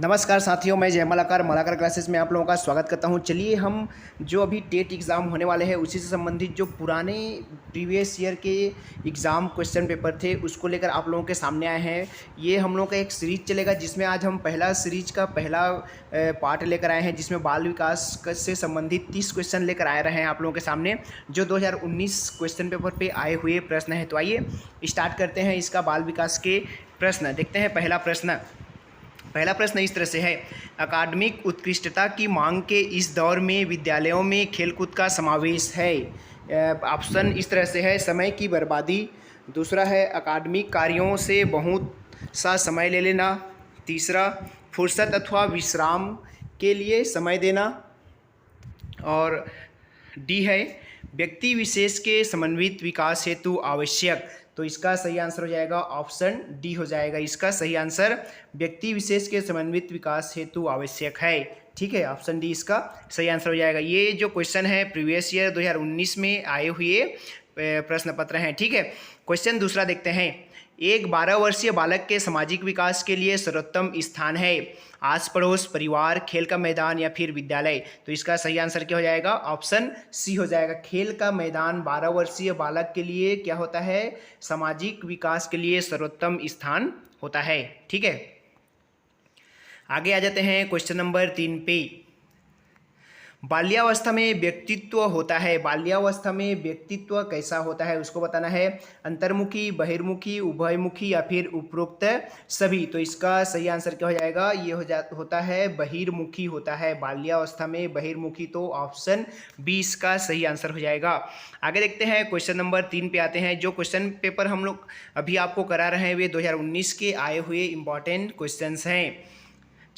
नमस्कार साथियों, मैं जय मलाकर क्लासेस में आप लोगों का स्वागत करता हूं। चलिए हम जो अभी टेट एग्ज़ाम होने वाले हैं उसी से संबंधित जो पुराने प्रीवियस ईयर के एग्ज़ाम क्वेश्चन पेपर थे उसको लेकर आप लोगों के सामने आए हैं। ये हम लोगों का एक सीरीज चलेगा जिसमें आज हम पहला सीरीज का पहला पार्ट लेकर आए हैं, जिसमें बाल विकास से संबंधित 30 क्वेश्चन लेकर आए रहे हैं आप लोगों के सामने, जो 2019 क्वेश्चन पेपर पर आए हुए प्रश्न हैं। तो आइए स्टार्ट करते हैं इसका बाल विकास के प्रश्न। देखते हैं पहला प्रश्न इस तरह से है। अकादमिक उत्कृष्टता की मांग के इस दौर में विद्यालयों में खेलकूद का समावेश है। ऑप्शन इस तरह से है, समय की बर्बादी। दूसरा है अकादमिक कार्यों से बहुत सा समय ले लेना। तीसरा, फुर्सत अथवा विश्राम के लिए समय देना। और डी है, व्यक्ति विशेष के समन्वित विकास हेतु आवश्यक। तो इसका सही आंसर हो जाएगा ऑप्शन डी हो जाएगा। इसका सही आंसर व्यक्ति विशेष के समन्वित विकास हेतु आवश्यक है। ठीक है, ऑप्शन डी इसका सही आंसर हो जाएगा। ये जो क्वेश्चन है प्रीवियस ईयर 2019 में आए हुए प्रश्न पत्र हैं। ठीक है, क्वेश्चन दूसरा देखते हैं। एक 12 वर्षीय बालक के सामाजिक विकास के लिए सर्वोत्तम स्थान है। आस पड़ोस, परिवार, खेल का मैदान या फिर विद्यालय। तो इसका सही आंसर क्या हो जाएगा? ऑप्शन सी हो जाएगा। खेल का मैदान 12 वर्षीय बालक के लिए क्या होता है? सामाजिक विकास के लिए सर्वोत्तम स्थान होता है। ठीक है, आगे आ जाते हैं क्वेश्चन नंबर 3 पे। बाल्यावस्था में व्यक्तित्व होता है। बाल्यावस्था में व्यक्तित्व कैसा होता है उसको बताना है। अंतर्मुखी, बहिर्मुखी, उभयमुखी या फिर उपरोक्त सभी। तो इसका सही आंसर क्या हो जाएगा? ये होता है बहिर्मुखी होता है बाल्यावस्था में, बहिर्मुखी। तो ऑप्शन बी इसका सही आंसर हो जाएगा। आगे देखते हैं क्वेश्चन नंबर 3 पे आते हैं। जो क्वेश्चन पेपर हम लोग अभी आपको करा रहे हैं वे 2019 के आए हुए इंपॉर्टेंट क्वेश्चन हैं।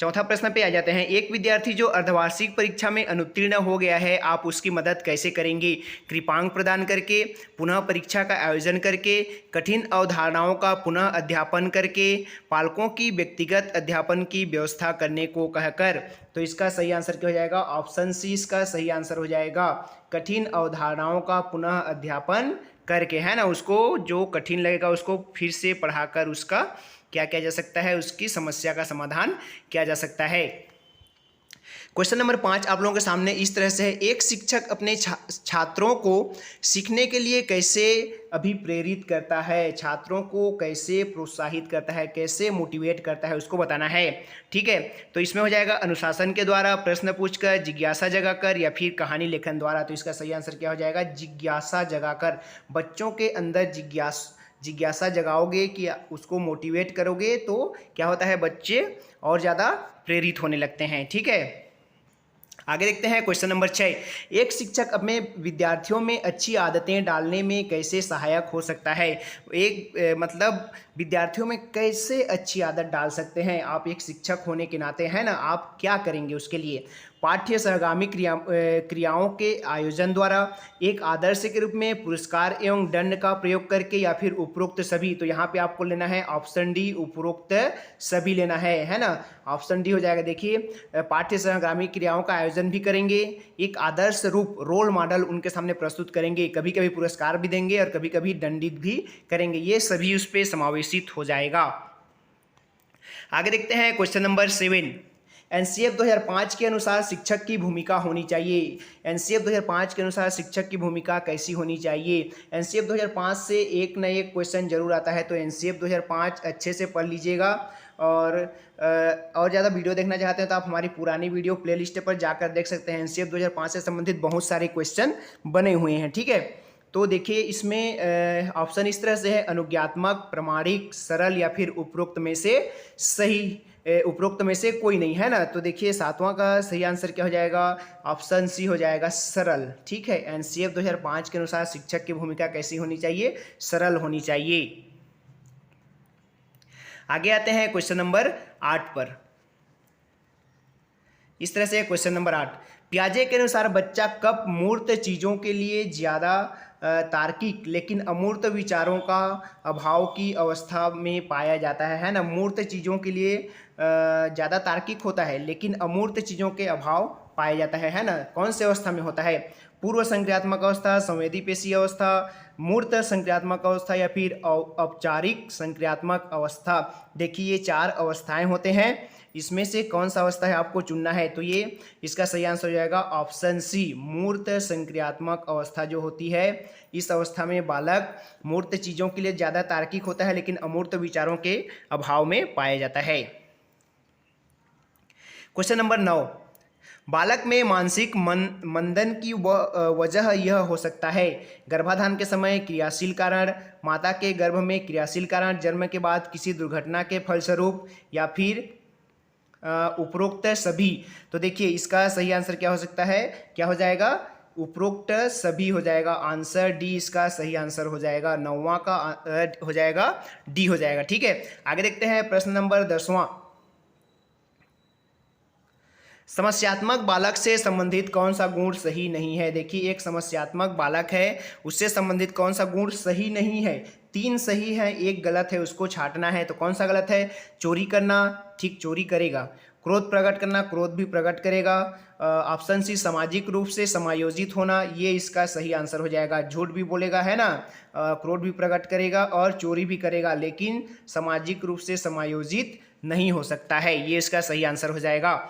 चौथा प्रश्न पे आ जाते हैं। एक विद्यार्थी जो अर्धवार्षिक परीक्षा में अनुत्तीर्ण हो गया है, आप उसकी मदद कैसे करेंगे? कृपांक प्रदान करके, पुनः परीक्षा का आयोजन करके, कठिन अवधारणाओं का पुनः अध्यापन करके, पालकों की व्यक्तिगत अध्यापन की व्यवस्था करने को कहकर। तो इसका सही आंसर क्या हो जाएगा? ऑप्शन सी इसका सही आंसर हो जाएगा। कठिन अवधारणाओं का पुनः अध्यापन करके, है ना, उसको जो कठिन लगेगा उसको फिर से पढ़ाकर उसका क्या किया जा सकता है, उसकी समस्या का समाधान किया जा सकता है। क्वेश्चन नंबर 5 आप लोगों के सामने इस तरह से है। एक शिक्षक अपने छात्रों को सीखने के लिए कैसे अभिप्रेरित करता है? छात्रों को कैसे प्रोत्साहित करता है, कैसे मोटिवेट करता है, उसको बताना है। ठीक है, तो इसमें हो जाएगा अनुशासन के द्वारा, प्रश्न पूछकर, जिज्ञासा जगाकर या फिर कहानी लेखन द्वारा। तो इसका सही आंसर क्या हो जाएगा? जिज्ञासा जगाकर। बच्चों के अंदर जिज्ञासा जगाओगे कि उसको मोटिवेट करोगे तो क्या होता है, बच्चे और ज़्यादा प्रेरित होने लगते हैं। ठीक है, आगे देखते हैं क्वेश्चन नंबर 6। एक शिक्षक अपने विद्यार्थियों में अच्छी आदतें डालने में कैसे सहायक हो सकता है? मतलब विद्यार्थियों में कैसे अच्छी आदत डाल सकते हैं आप एक शिक्षक होने के नाते, है ना? आप क्या करेंगे उसके लिए? पाठ्य सहगामी क्रियाओं के आयोजन द्वारा, एक आदर्श के रूप में, पुरस्कार एवं दंड का प्रयोग करके या फिर उपरोक्त सभी। तो यहाँ पे आपको लेना है ऑप्शन डी, उपरोक्त सभी लेना है ना? ऑप्शन डी हो जाएगा। देखिए, पाठ्य सहगामी क्रियाओं का आयोजन भी करेंगे, एक आदर्श रूप, रोल मॉडल उनके सामने प्रस्तुत करेंगे, कभी कभी पुरस्कार भी देंगे और कभी कभी दंडित भी करेंगे। ये सभी उस पर समावेशित हो जाएगा। आगे देखते हैं क्वेश्चन नंबर 7। एनसीएफ 2005 के अनुसार शिक्षक की भूमिका होनी चाहिए। एनसीएफ 2005 के अनुसार शिक्षक की भूमिका कैसी होनी चाहिए? एनसीएफ 2005 से एक न एक क्वेश्चन जरूर आता है, तो एनसीएफ 2005 अच्छे से पढ़ लीजिएगा। और ज़्यादा वीडियो देखना चाहते हैं तो आप हमारी पुरानी वीडियो प्लेलिस्ट पर जाकर देख सकते हैं। एनसीएफ 2005 से संबंधित बहुत सारे क्वेश्चन बने हुए हैं। ठीक है, तो देखिए इसमें ऑप्शन इस तरह से है, अनुज्ञात्मक, प्रामाणिक, सरल या फिर उपरोक्त में से सही, उपरोक्त में से कोई नहीं, है ना? तो देखिए 7वां का सही आंसर क्या हो जाएगा? ऑप्शन सी हो जाएगा, सरल। ठीक है, एनसीएफ 2005 के अनुसार शिक्षक की भूमिका कैसी होनी चाहिए? सरल होनी चाहिए। आगे आते हैं क्वेश्चन नंबर 8 पर। इस तरह से क्वेश्चन नंबर 8। पियाजे के अनुसार बच्चा कब मूर्त चीज़ों के लिए ज़्यादा तार्किक लेकिन अमूर्त विचारों का अभाव की अवस्था में पाया जाता है ना? मूर्त चीज़ों के लिए ज़्यादा तार्किक होता है लेकिन अमूर्त चीज़ों के अभाव पाया जाता है ना? कौन से अवस्था में होता है? पूर्व संक्रियात्मक अवस्था, संवेदी पेशीय अवस्था, मूर्त संक्रियात्मक अवस्था या फिर औपचारिक संक्रियात्मक अवस्था। देखिए ये 4 अवस्थाएं होते हैं, इसमें से कौन सा अवस्था है आपको चुनना है। तो ये इसका सही आंसर हो जाएगा ऑप्शन सी, मूर्त संक्रियात्मक अवस्था जो होती है। इस अवस्था में बालक मूर्त चीज़ों के लिए ज़्यादा तार्किक होता है, लेकिन अमूर्त विचारों के अभाव में पाया जाता है। क्वेश्चन नंबर 9, बालक में मानसिक मंदन की वजह यह हो सकता है: गर्भाधान के समय क्रियाशील कारण, माता के गर्भ में क्रियाशील कारण, जन्म के बाद किसी दुर्घटना के फलस्वरूप, या फिर उपरोक्त सभी। तो देखिए इसका सही आंसर क्या हो सकता है, क्या हो जाएगा? उपरोक्त सभी हो जाएगा। आंसर डी इसका सही आंसर हो जाएगा। 9वां का हो जाएगा डी हो जाएगा। ठीक है, आगे देखते हैं प्रश्न नंबर 10वां। समस्यात्मक बालक से संबंधित कौन सा गुण सही नहीं है? देखिए एक समस्यात्मक बालक है, उससे संबंधित कौन सा गुण सही नहीं है? 3 सही है, 1 गलत है, उसको छांटना है। तो कौन सा गलत है? चोरी करना, ठीक चोरी करेगा। क्रोध प्रकट करना, क्रोध भी प्रकट करेगा। ऑप्शन सी, सामाजिक रूप से समायोजित होना, ये इसका सही आंसर हो जाएगा। झूठ भी बोलेगा है ना, क्रोध भी प्रकट करेगा और चोरी भी करेगा, लेकिन सामाजिक रूप से समायोजित नहीं हो सकता है, ये इसका सही आंसर हो जाएगा।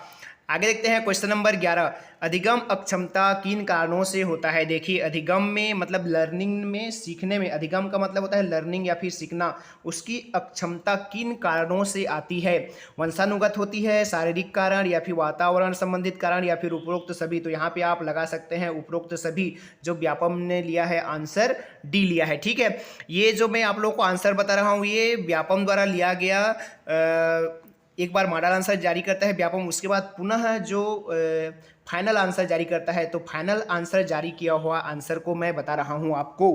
आगे देखते हैं क्वेश्चन नंबर 11, अधिगम अक्षमता किन कारणों से होता है? देखिए अधिगम में मतलब लर्निंग में, सीखने में, अधिगम का मतलब होता है लर्निंग या फिर सीखना। उसकी अक्षमता किन कारणों से आती है? वंशानुगत होती है, शारीरिक कारण, या फिर वातावरण संबंधित कारण, या फिर उपरोक्त सभी। तो यहाँ पे आप लगा सकते हैं उपरोक्त सभी, जो व्यापम ने लिया है आंसर डी लिया है। ठीक है, ये जो मैं आप लोगों को आंसर बता रहा हूँ ये व्यापम द्वारा लिया गया। एक बार मॉडल आंसर जारी करता है व्यापम, उसके बाद पुनः जो फाइनल आंसर जारी करता है, तो फाइनल आंसर जारी किया हुआ आंसर को मैं बता रहा हूं आपको।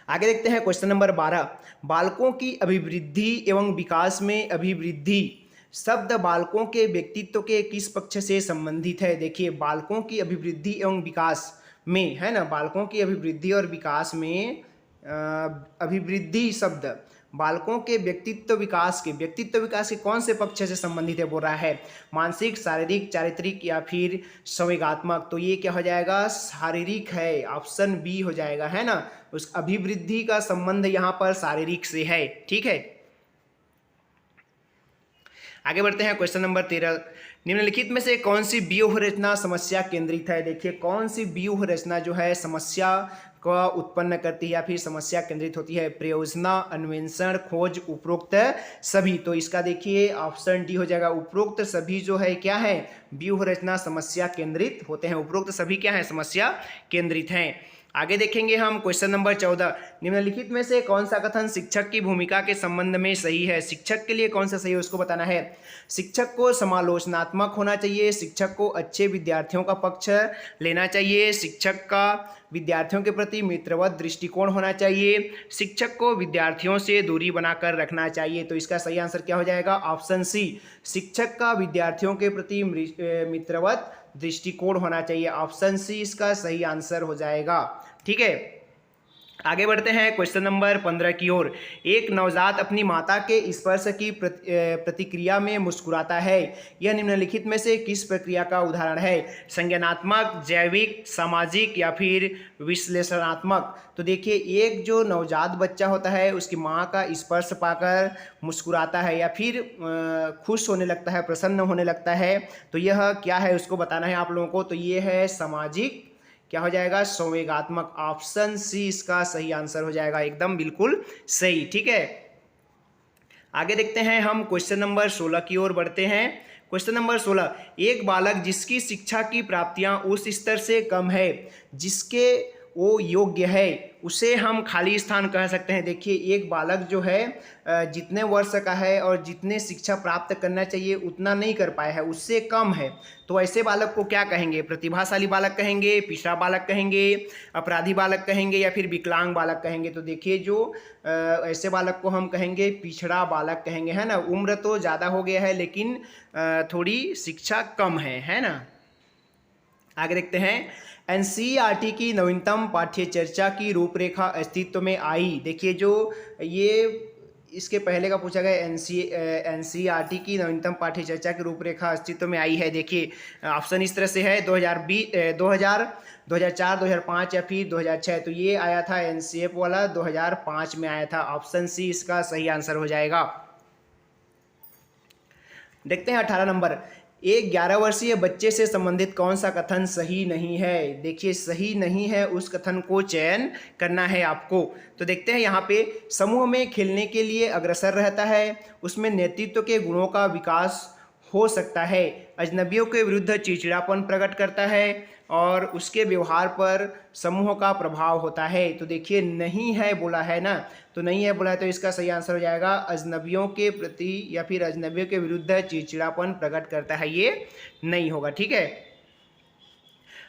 आगे देखते हैं क्वेश्चन नंबर 12, बालकों की अभिवृद्धि एवं विकास में अभिवृद्धि शब्द बालकों के व्यक्तित्व के किस पक्ष से संबंधित है? देखिए बालकों की अभिवृद्धि एवं विकास में, है ना, बालकों की अभिवृद्धि और विकास में अभिवृद्धि शब्द बालकों के व्यक्तित्व विकास के कौन से पक्ष से संबंधित है बोल रहा है? मानसिक, शारीरिक, चारित्रिक या फिर संवेगात्मक। तो ये क्या हो जाएगा? शारीरिक है, ऑप्शन बी हो जाएगा, है ना। उस अभिवृद्धि का संबंध यहाँ पर शारीरिक से है। ठीक है, आगे बढ़ते हैं क्वेश्चन नंबर 13, निम्नलिखित में से कौन सी व्यूह रचना समस्या केंद्रित है? देखिए कौन सी व्यूह रचना जो है समस्या को उत्पन्न करती है या फिर समस्या केंद्रित होती है? प्रयोजना, अन्वेषण, खोज, उपरोक्त सभी। तो इसका देखिए ऑप्शन डी हो जाएगा। उपरोक्त सभी जो है क्या है? व्यूह रचना समस्या केंद्रित होते हैं। उपरोक्त सभी क्या है? समस्या केंद्रित हैं। आगे देखेंगे हम क्वेश्चन नंबर 14, निम्नलिखित में से कौन सा कथन शिक्षक की भूमिका के संबंध में सही है? शिक्षक के लिए कौन सा सही है उसको बताना है। शिक्षक को समालोचनात्मक होना चाहिए, शिक्षक को अच्छे विद्यार्थियों का पक्ष लेना चाहिए, शिक्षक का विद्यार्थियों के प्रति मित्रवत दृष्टिकोण होना चाहिए, शिक्षक को विद्यार्थियों से दूरी बनाकर रखना चाहिए। तो इसका सही आंसर क्या हो जाएगा? ऑप्शन सी, शिक्षक का विद्यार्थियों के प्रति मित्रवत दृष्टिकोण होना चाहिए। ऑप्शन सी इसका सही आंसर हो जाएगा। ठीक है, आगे बढ़ते हैं क्वेश्चन नंबर 15 की ओर। एक नवजात अपनी माता के स्पर्श की प्रतिक्रिया में मुस्कुराता है, यह निम्नलिखित में से किस प्रक्रिया का उदाहरण है? संज्ञानात्मक, जैविक, सामाजिक या फिर विश्लेषणात्मक। तो देखिए एक जो नवजात बच्चा होता है उसकी माँ का स्पर्श पाकर मुस्कुराता है या फिर खुश होने लगता है, प्रसन्न होने लगता है, तो यह क्या है उसको बताना है आप लोगों को। तो ये है सामाजिक, क्या हो जाएगा? संवेगात्मक। ऑप्शन सी इसका सही आंसर हो जाएगा, एकदम बिल्कुल सही। ठीक है, आगे देखते हैं हम क्वेश्चन नंबर 16 की ओर बढ़ते हैं। क्वेश्चन नंबर 16, एक बालक जिसकी शिक्षा की प्राप्तियां उस स्तर से कम है जिसके वो योग्य है, उसे हम खाली स्थान कह सकते हैं। देखिए एक बालक जो है जितने वर्ष का है और जितने शिक्षा प्राप्त करना चाहिए उतना नहीं कर पाया है, उससे कम है, तो ऐसे बालक को क्या कहेंगे? प्रतिभाशाली बालक कहेंगे, पिछड़ा बालक कहेंगे, अपराधी बालक कहेंगे या फिर विकलांग बालक कहेंगे? तो देखिए जो ऐसे बालक को हम कहेंगे पिछड़ा बालक कहेंगे, है ना। उम्र तो ज़्यादा हो गया है लेकिन थोड़ी शिक्षा कम है ना। आगे देखते हैं, एनसीईआरटी की नवीनतम पाठ्य चर्चा की रूपरेखा अस्तित्व में आई। देखिए जो ये इसके पहले का पूछा गया एनसीईआरटी की नवीनतम पाठ्य चर्चा की रूपरेखा अस्तित्व में आई है। देखिए ऑप्शन इस तरह से है 2004, 2005 या फिर 2006। तो ये आया था एनसीएफ वाला 2005 में आया था। ऑप्शन सी इसका सही आंसर हो जाएगा। देखते हैं 18 नंबर, एक 11 वर्षीय बच्चे से संबंधित कौन सा कथन सही नहीं है। देखिए सही नहीं है उस कथन को चयन करना है आपको। तो देखते हैं यहाँ पे, समूह में खेलने के लिए अग्रसर रहता है, उसमें नेतृत्व के गुणों का विकास हो सकता है, अजनबियों के विरुद्ध चिड़चिड़ापन प्रकट करता है और उसके व्यवहार पर समूह का प्रभाव होता है। तो देखिए नहीं है बोला है ना, तो नहीं है बोला है तो इसका सही आंसर हो जाएगा अजनबियों के प्रति या फिर अजनबियों के विरुद्ध चिड़चिड़ापन प्रकट करता है, ये नहीं होगा। ठीक है,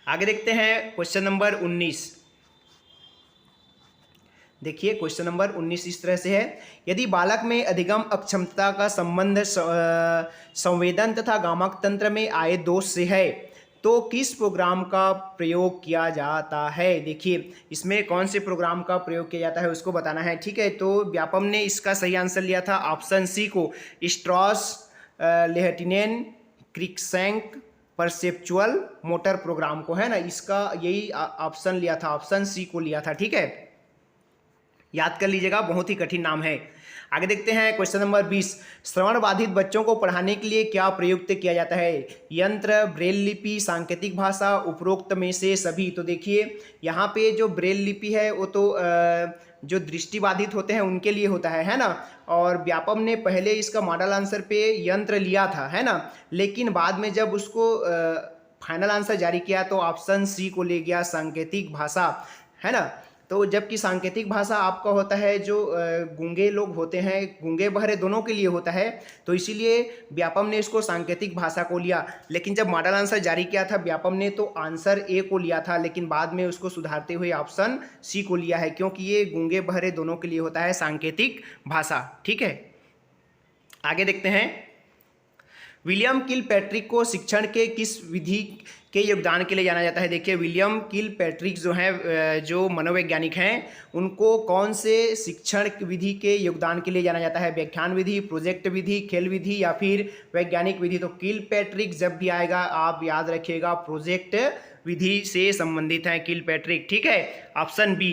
आगे देखते हैं क्वेश्चन नंबर 19। देखिए क्वेश्चन नंबर 19 इस तरह से है, यदि बालक में अधिगम अक्षमता का संबंध संवेदन तथा गामक तंत्र में आए दोष से है तो किस प्रोग्राम का प्रयोग किया जाता है। देखिए इसमें कौन से प्रोग्राम का प्रयोग किया जाता है उसको बताना है। ठीक है, तो व्यापम ने इसका सही आंसर लिया था ऑप्शन सी को, स्ट्रॉस लेहटिनेन क्रिक्सैंक परसेप्चुअल मोटर प्रोग्राम को, है ना, इसका यही ऑप्शन लिया था, ऑप्शन सी को लिया था। ठीक है, याद कर लीजिएगा, बहुत ही कठिन नाम है। आगे देखते हैं क्वेश्चन नंबर 20, श्रवण बाधित बच्चों को पढ़ाने के लिए क्या प्रयुक्त किया जाता है। यंत्र, ब्रेल लिपि, सांकेतिक भाषा, उपरोक्त में से सभी। तो देखिए यहाँ पे जो ब्रेल लिपि है वो तो जो दृष्टिबाधित होते हैं उनके लिए होता है ना। और व्यापम ने पहले इसका मॉडल आंसर पे यंत्र लिया था, है ना, लेकिन बाद में जब उसको फाइनल आंसर जारी किया तो ऑप्शन सी को ले गया, सांकेतिक भाषा, है ना। तो जबकि सांकेतिक भाषा आपका होता है जो गूंगे लोग होते हैं, गूंगे बहरे दोनों के लिए होता है, तो इसीलिए व्यापम ने इसको सांकेतिक भाषा को लिया। लेकिन जब मॉडल आंसर जारी किया था व्यापम ने तो आंसर ए को लिया था, लेकिन बाद में उसको सुधारते हुए ऑप्शन सी को लिया है, क्योंकि ये गूंगे बहरे दोनों के लिए होता है सांकेतिक भाषा। ठीक है, आगे देखते हैं, विलियम किलपैट्रिक को शिक्षण के किस विधि के योगदान के लिए जाना जाता है। देखिए विलियम किलपैट्रिक जो हैं, जो मनोवैज्ञानिक हैं, उनको कौन से शिक्षण विधि के योगदान के लिए जाना जाता है। व्याख्यान विधि, प्रोजेक्ट विधि, खेल विधि या फिर वैज्ञानिक विधि। तो किलपैट्रिक जब भी आएगा आप याद रखिएगा प्रोजेक्ट विधि से संबंधित हैं किलपैट्रिक। ठीक है, ऑप्शन बी।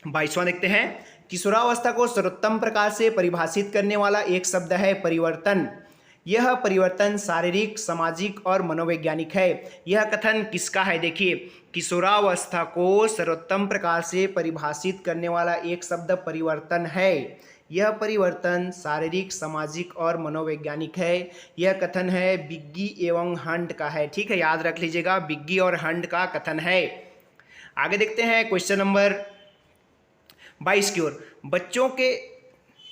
22वां देखते हैं, किशोरावस्था को सर्वोत्तम प्रकार से परिभाषित करने वाला एक शब्द है परिवर्तन। यह परिवर्तन शारीरिक, सामाजिक और मनोवैज्ञानिक है। यह कथन किसका है। देखिए किशोरावस्था को सर्वोत्तम प्रकार से परिभाषित करने वाला एक शब्द परिवर्तन है। यह परिवर्तन शारीरिक, सामाजिक और मनोवैज्ञानिक है। यह कथन है बिग्गी एवं हंट का है। ठीक है, याद रख लीजिएगा, बिग्गी और हंट का कथन है। आगे देखते हैं क्वेश्चन नंबर 22 की ओर, बच्चों के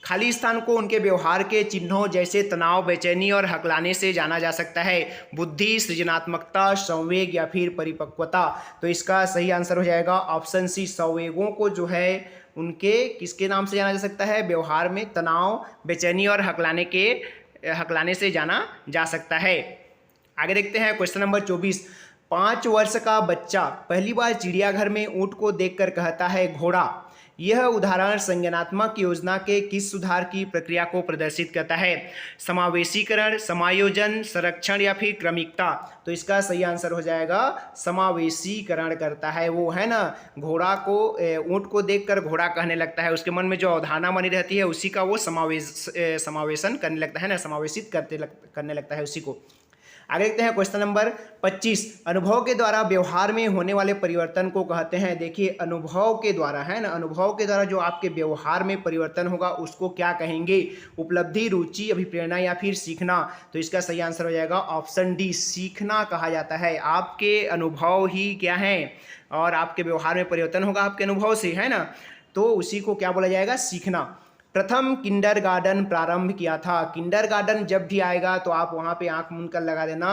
खाली स्थान को उनके व्यवहार के चिन्हों जैसे तनाव, बेचैनी और हकलाने से जाना जा सकता है। बुद्धि, सृजनात्मकता, संवेग या फिर परिपक्वता। तो इसका सही आंसर हो जाएगा ऑप्शन सी, संवेगों को जो है उनके किसके नाम से जाना जा सकता है, व्यवहार में तनाव, बेचैनी और हकलाने से जाना जा सकता है। आगे देखते हैं क्वेश्चन नंबर 24, 5 वर्ष का बच्चा पहली बार चिड़ियाघर में ऊंट को देखकर कहता है घोड़ा। यह उदाहरण संज्ञानात्मक योजना के किस सुधार की प्रक्रिया को प्रदर्शित करता है। समावेशीकरण, समायोजन, संरक्षण या फिर क्रमिकता। तो इसका सही आंसर हो जाएगा समावेशीकरण करता है वो, है ना। घोड़ा को, ऊंट को देखकर घोड़ा कहने लगता है, उसके मन में जो अवधारणा बनी रहती है उसी का वो समावेशन करने लगता है ना, समावेशित करने लगता है उसी को। आगे देखते हैं क्वेश्चन नंबर 25, अनुभव के द्वारा व्यवहार में होने वाले परिवर्तन को कहते हैं। देखिए अनुभव के द्वारा, है ना, अनुभव के द्वारा जो आपके व्यवहार में परिवर्तन होगा उसको क्या कहेंगे। उपलब्धि, रुचि, अभिप्रेरणा या फिर सीखना। तो इसका सही आंसर हो जाएगा ऑप्शन डी, सीखना कहा जाता है। आपके अनुभव ही क्या है और आपके व्यवहार में परिवर्तन होगा आपके अनुभव से, है ना, तो उसी को क्या बोला जाएगा, सीखना। प्रथम किंडरगार्टन प्रारंभ किया था। किंडरगार्टन जब भी आएगा तो आप वहाँ पे आंख मूंद कर लगा देना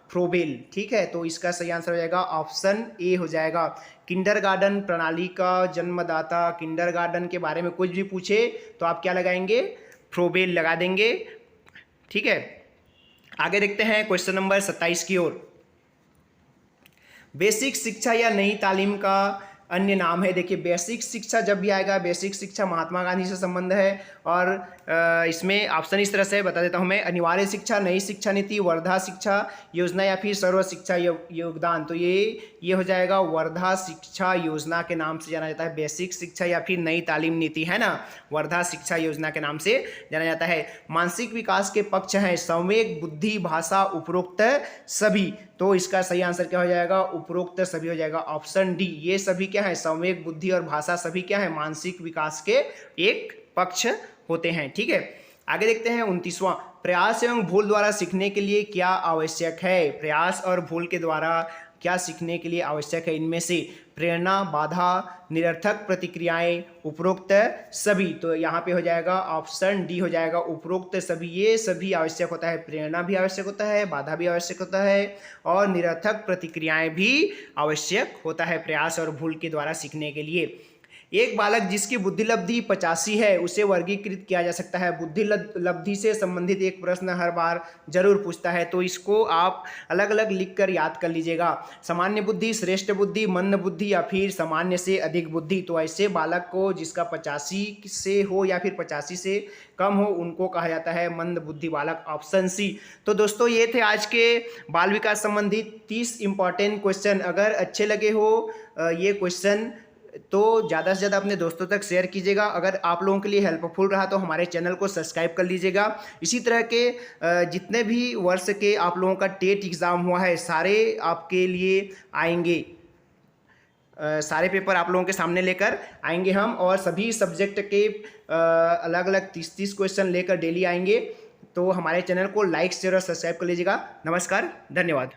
फ्रोबेल। ठीक है, तो इसका सही आंसर हो जाएगा ऑप्शन ए हो जाएगा। किंडरगार्टन प्रणाली का जन्मदाता, किंडरगार्टन के बारे में कुछ भी पूछे तो आप क्या लगाएंगे, फ्रोबेल लगा देंगे। ठीक है, आगे देखते हैं क्वेश्चन नंबर 27 की ओर, बेसिक शिक्षा या नई तालीम का अन्य नाम है। देखिए बेसिक शिक्षा जब भी आएगा, बेसिक शिक्षा महात्मा गांधी से संबंध है। और इसमें ऑप्शन इस तरह से बता देता हूं मैं, अनिवार्य शिक्षा, नई शिक्षा नीति, वर्धा शिक्षा योजना या फिर सर्व शिक्षा योगदान। तो ये हो जाएगा वर्धा शिक्षा योजना के नाम से जाना जाता है। बेसिक शिक्षा या फिर नई तालीम नीति है ना, वर्धा शिक्षा योजना के नाम से जाना जाता है। मानसिक विकास के पक्ष हैं संवेग, बुद्धि, भाषा, उपरोक्त सभी। तो इसका सही आंसर क्या हो जाएगा, उपरोक्त सभी हो जाएगा, ऑप्शन डी। ये सभी क्या है, संवेग, बुद्धि और भाषा सभी क्या है, मानसिक विकास के एक पक्ष होते हैं। ठीक है, आगे देखते हैं 29वां, प्रयास एवं भूल द्वारा सीखने के लिए क्या आवश्यक है। प्रयास और भूल के द्वारा क्या सीखने के लिए आवश्यक है, इनमें से प्रेरणा, बाधा, निरर्थक प्रतिक्रियाएं, उपरोक्त सभी। तो यहाँ पे हो जाएगा ऑप्शन डी हो जाएगा, उपरोक्त सभी। ये सभी आवश्यक होता है, प्रेरणा भी आवश्यक होता है, बाधा भी आवश्यक होता है और निरर्थक प्रतिक्रियाएं भी आवश्यक होता है प्रयास और भूल के द्वारा सीखने के लिए। एक बालक जिसकी बुद्धि लब्धि 85 है उसे वर्गीकृत किया जा सकता है। बुद्धि लब्धि से संबंधित एक प्रश्न हर बार जरूर पूछता है, तो इसको आप अलग अलग लिखकर याद कर लीजिएगा। सामान्य बुद्धि, श्रेष्ठ बुद्धि, मंद बुद्धि या फिर सामान्य से अधिक बुद्धि। तो ऐसे बालक को जिसका 85 से हो या फिर 85 से कम हो उनको कहा जाता है मंद बुद्धि बालक, ऑप्शन सी। तो दोस्तों ये थे आज के बाल विकास संबंधित 30 इंपॉर्टेंट क्वेश्चन। अगर अच्छे लगे हो ये क्वेश्चन तो ज़्यादा से ज़्यादा अपने दोस्तों तक शेयर कीजिएगा। अगर आप लोगों के लिए हेल्पफुल रहा तो हमारे चैनल को सब्सक्राइब कर लीजिएगा। इसी तरह के जितने भी वर्ष के आप लोगों का टेट एग्ज़ाम हुआ है सारे आपके लिए आएंगे, सारे पेपर आप लोगों के सामने लेकर आएंगे हम, और सभी सब्जेक्ट के अलग अलग 30 क्वेश्चन लेकर डेली आएंगे। तो हमारे चैनल को लाइक, शेयर और सब्सक्राइब कर लीजिएगा। नमस्कार, धन्यवाद।